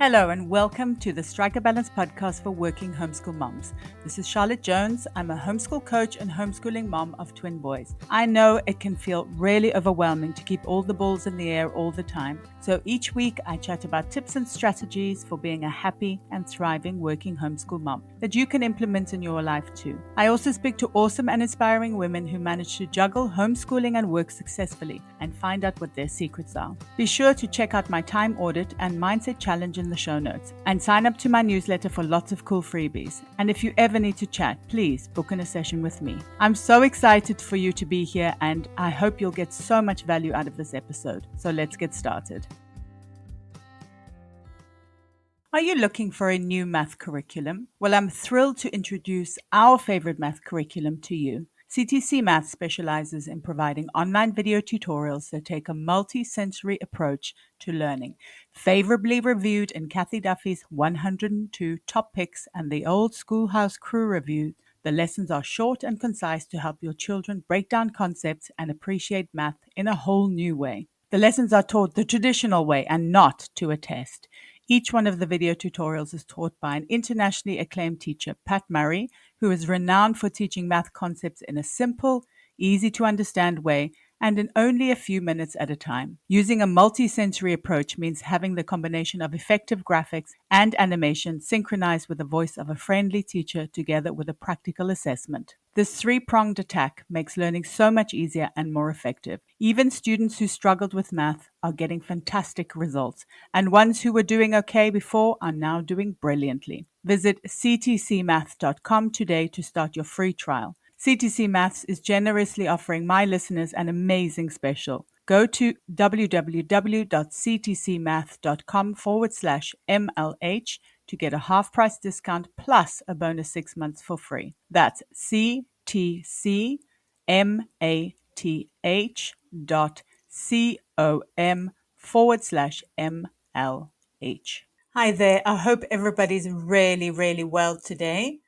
Hello and welcome to the Strike a Balance podcast for working homeschool moms. This is Charlotte Jones. I'm a homeschool coach and homeschooling mom of twin boys. I know it can feel really overwhelming to keep all the balls in the air all the time. So each week I chat about tips and strategies for being a happy and thriving working homeschool mom that you can implement in your life too. I also speak to awesome and inspiring women who manage to juggle homeschooling and work successfully and find out what their secrets are. Be sure to check out my time audit and mindset challenge in the show notes and sign up to my newsletter for lots of cool freebies. And if you ever need to chat, please book in a session with me. I'm so excited for you to be here and I hope you'll get so much value out of this episode. So let's get started. Are you looking for a new math curriculum? Well, I'm thrilled to introduce our favorite math curriculum to you. CTC Math specializes in providing online video tutorials that take a multi-sensory approach to learning. Favorably reviewed in Kathy Duffy's 102 Top Picks and the Old Schoolhouse Crew review, the lessons are short and concise to help your children break down concepts and appreciate math in a whole new way. The lessons are taught the traditional way and not to a test. Each one of the video tutorials is taught by an internationally acclaimed teacher, Pat Murray, who is renowned for teaching math concepts in a simple, easy to understand way and in only a few minutes at a time. Using a multi-sensory approach means having the combination of effective graphics and animation synchronized with the voice of a friendly teacher together with a practical assessment. This three-pronged attack makes learning so much easier and more effective. Even students who struggled with math are getting fantastic results, and ones who were doing okay before are now doing brilliantly. Visit ctcmath.com today to start your free trial. CTC Maths is generously offering my listeners an amazing special. Go to www.ctcmath.com/MLH to get a half-price discount plus a bonus 6 months for free. That's ctcmath.com/MLH. Hi there. I hope everybody's really well today.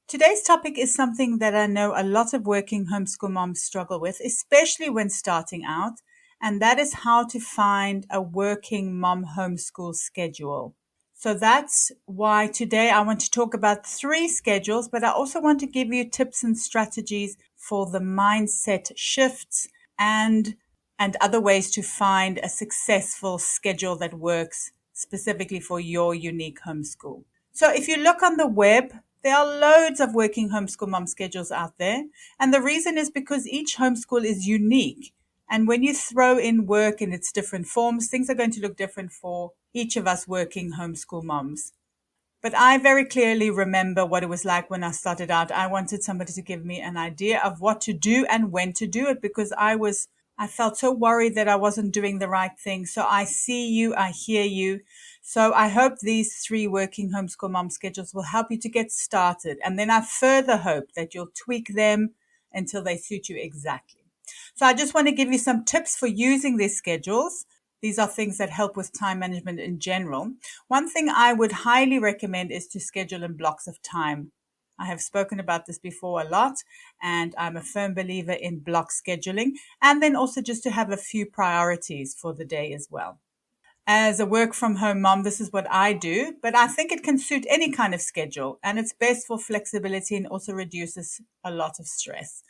Today's topic is something that I know a lot of working homeschool moms struggle with, especially when starting out, and that is how to find a working mom homeschool schedule. So that's why today I want to talk about 3 schedules, but I also want to give you tips and strategies for the mindset shifts and other ways to find a successful schedule that works specifically for your unique homeschool. So if you look on the web, there are loads of working homeschool mom schedules out there. And the reason is because each homeschool is unique. And when you throw in work in its different forms, things are going to look different for each of us working homeschool moms. But I very clearly remember what it was like when I started out. I wanted somebody to give me an idea of what to do and when to do it because I felt so worried that I wasn't doing the right thing. So I see you, I hear you. So I hope these 3 working homeschool mom schedules will help you to get started. And then I further hope that you'll tweak them until they suit you exactly. So I just want to give you some tips for using these schedules. These are things that help with time management in general. One thing I would highly recommend is to schedule in blocks of time. I have spoken about this before a lot, and I'm a firm believer in block scheduling, and then also just to have a few priorities for the day as well. As a work from home mom, this is what I do, but I think it can suit any kind of schedule, and it's best for flexibility and also reduces a lot of stress.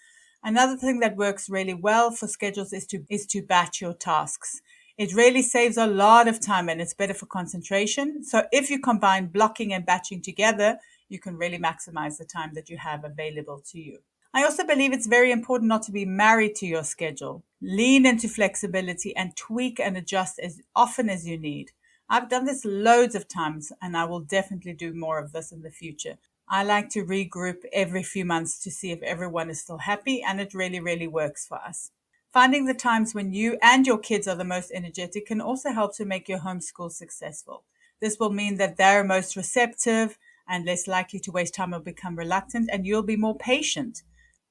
Another thing that works really well for schedules is to batch your tasks. It really saves a lot of time and it's better for concentration. So if you combine blocking and batching together, you can really maximize the time that you have available to you. I also believe it's very important not to be married to your schedule. Lean into flexibility and tweak and adjust as often as you need. I've done this loads of times and I will definitely do more of this in the future. I like to regroup every few months to see if everyone is still happy, and it really works for us. Finding the times when you and your kids are the most energetic can also help to make your homeschool successful. This will mean that they're most receptive and less likely to waste time or become reluctant, and you'll be more patient.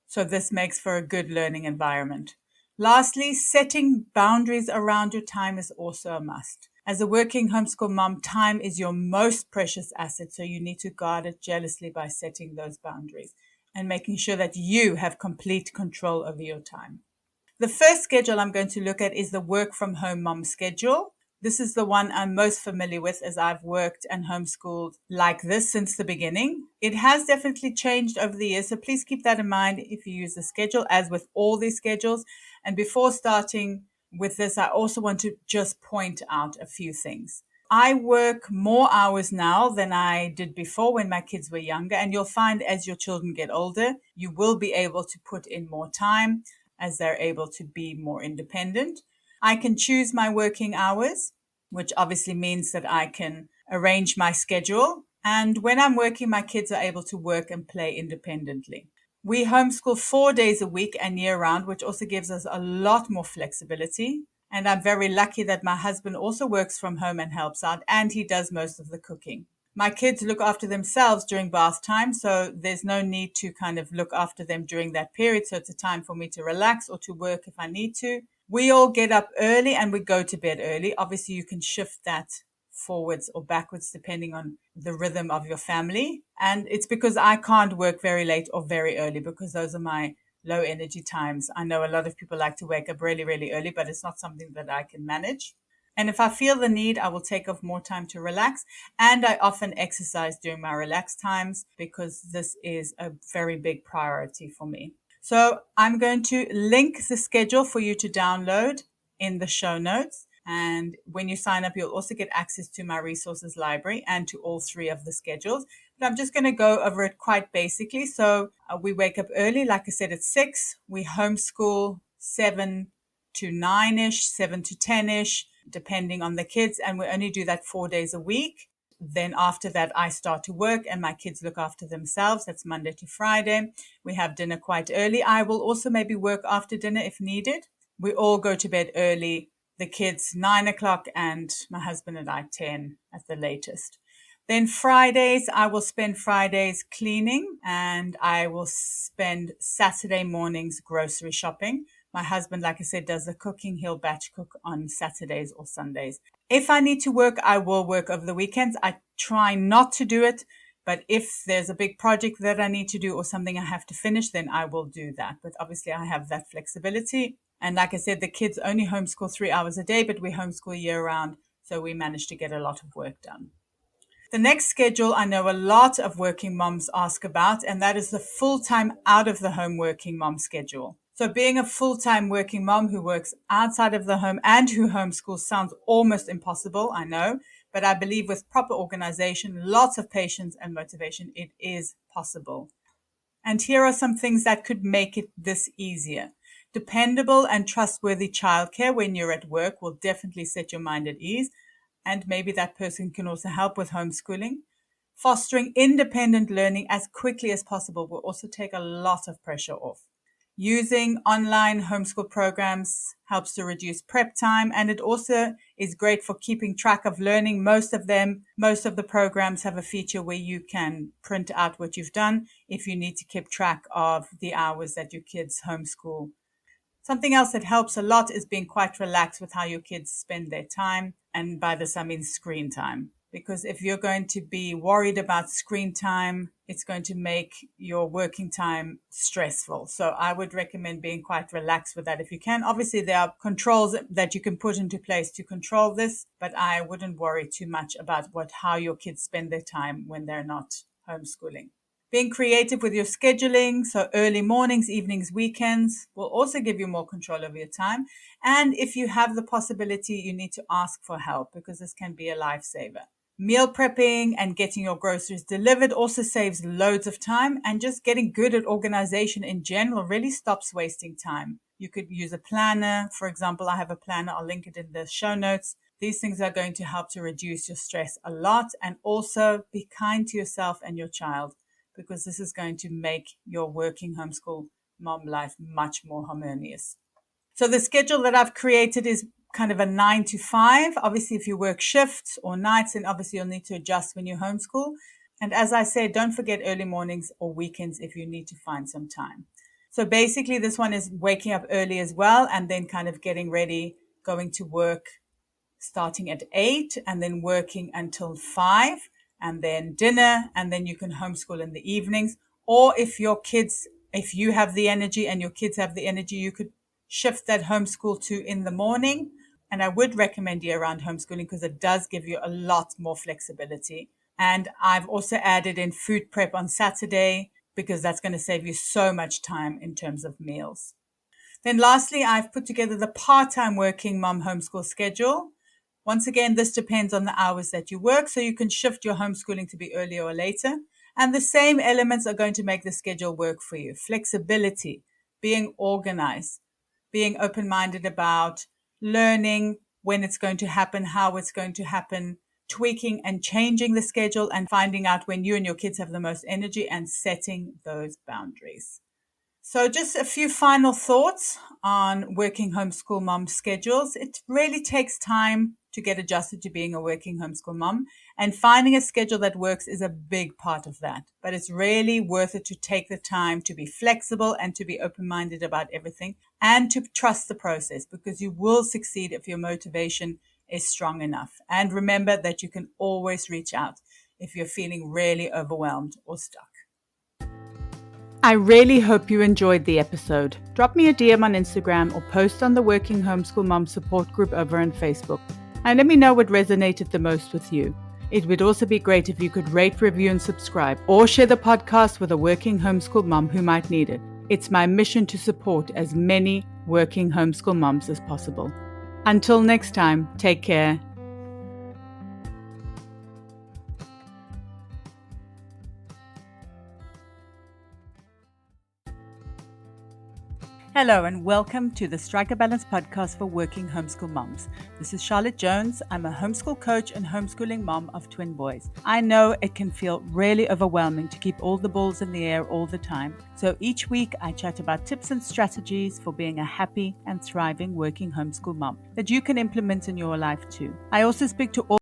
So this makes for a good learning environment. Lastly, setting boundaries around your time is also a must. As a working homeschool mom, time is your most precious asset, so you need to guard it jealously by setting those boundaries and making sure that you have complete control over your time. The first schedule I'm going to look at is the work from home mom schedule. This is the one I'm most familiar with as I've worked and homeschooled like this since the beginning. It has definitely changed over the years, so please keep that in mind if you use the schedule, as with all these schedules. And before starting with this, I also want to just point out a few things. I work more hours now than I did before when my kids were younger. And you'll find as your children get older, you will be able to put in more time as they're able to be more independent. I can choose my working hours, which obviously means that I can arrange my schedule. And when I'm working, my kids are able to work and play independently. We homeschool 4 days a week and year round, which also gives us a lot more flexibility. And I'm very lucky that my husband also works from home and helps out, and he does most of the cooking. My kids look after themselves during bath time, so there's no need to kind of look after them during that period. So it's a time for me to relax or to work if I need to. We all get up early and we go to bed early. Obviously, you can shift that forwards or backwards depending on the rhythm of your family. And it's because I can't work very late or very early because those are my low energy times. I know a lot of people like to wake up really, really early, but it's not something that I can manage. And if I feel the need, I will take off more time to relax. And I often exercise during my relaxed times because this is a very big priority for me. So I'm going to link the schedule for you to download in the show notes. And when you sign up, you'll also get access to my resources library and to all three of the schedules. But I'm just going to go over it quite basically. So we wake up early, like I said, at 6. We homeschool 7 to 9-ish, 7 to 10-ish, depending on the kids. And we only do that 4 days a week. Then after that, I start to work and my kids look after themselves. That's Monday to Friday. We have dinner quite early. I will also maybe work after dinner if needed. We all go to bed early. The kids 9 o'clock and my husband and I 10 at the latest. Then Fridays, I will spend Fridays cleaning and I will spend Saturday mornings grocery shopping. My husband, like I said, does the cooking. He'll batch cook on Saturdays or Sundays. If I need to work, I will work over the weekends. I try not to do it, but if there's a big project that I need to do or something I have to finish, then I will do that. But obviously I have that flexibility. And like I said, the kids only homeschool 3 hours a day, but we homeschool year round. So we manage to get a lot of work done. The next schedule I know a lot of working moms ask about, and that is the full-time out of the home working mom schedule. So being a full-time working mom who works outside of the home and who homeschools sounds almost impossible, I know, but I believe with proper organization, lots of patience and motivation, it is possible. And here are some things that could make it this easier. Dependable and trustworthy childcare when you're at work will definitely set your mind at ease. And maybe that person can also help with homeschooling. Fostering independent learning as quickly as possible will also take a lot of pressure off. Using online homeschool programs helps to reduce prep time, and it also is great for keeping track of learning. Most of the programs have a feature where you can print out what you've done if you need to keep track of the hours that your kids homeschool. Something else that helps a lot is being quite relaxed with how your kids spend their time. And by this, I mean screen time. Because if you're going to be worried about screen time, it's going to make your working time stressful. So I would recommend being quite relaxed with that if you can. Obviously, there are controls that you can put into place to control this, but I wouldn't worry too much about how your kids spend their time when they're not homeschooling. Being creative with your scheduling, so early mornings, evenings, weekends, will also give you more control over your time. And if you have the possibility, you need to ask for help because this can be a lifesaver. Meal prepping and getting your groceries delivered also saves loads of time, and just getting good at organization in general really stops wasting time. You could use a planner. For example, I have a planner. I'll link it in the show notes. These things are going to help to reduce your stress a lot, and also be kind to yourself and your child, because this is going to make your working homeschool mom life much more harmonious. So the schedule that I've created is kind of a 9 to 5. Obviously, if you work shifts or nights, then obviously you'll need to adjust when you homeschool. And as I said, don't forget early mornings or weekends if you need to find some time. So basically, this one is waking up early as well, and then kind of getting ready, going to work starting at 8 and then working until 5. And then dinner, and then you can homeschool in the evenings. Or if you have the energy and your kids have the energy, you could shift that homeschool to in the morning. And I would recommend year-round homeschooling because it does give you a lot more flexibility. And I've also added in food prep on Saturday because that's going to save you so much time in terms of meals. Then lastly, I've put together the part-time working mom homeschool schedule. Once again, this depends on the hours that you work, so you can shift your homeschooling to be earlier or later. And the same elements are going to make the schedule work for you. Flexibility, being organized, being open-minded about learning when it's going to happen, how it's going to happen, tweaking and changing the schedule, and finding out when you and your kids have the most energy and setting those boundaries. So just a few final thoughts on working homeschool mom schedules. It really takes time to get adjusted to being a working homeschool mom, and finding a schedule that works is a big part of that. But it's really worth it to take the time to be flexible and to be open-minded about everything and to trust the process, because you will succeed if your motivation is strong enough. And remember that you can always reach out if you're feeling really overwhelmed or stuck. I really hope you enjoyed the episode. Drop me a DM on Instagram or post on the Working Homeschool Mom support group over on Facebook, and let me know what resonated the most with you. It would also be great if you could rate, review, and subscribe, or share the podcast with a working homeschool mom who might need it. It's my mission to support as many working homeschool moms as possible. Until next time, take care. Hello and welcome to the Strike a Balance podcast for working homeschool moms. This is Charlotte Jones. I'm a homeschool coach and homeschooling mom of twin boys. I know it can feel really overwhelming to keep all the balls in the air all the time. So each week I chat about tips and strategies for being a happy and thriving working homeschool mom that you can implement in your life too. I also speak to all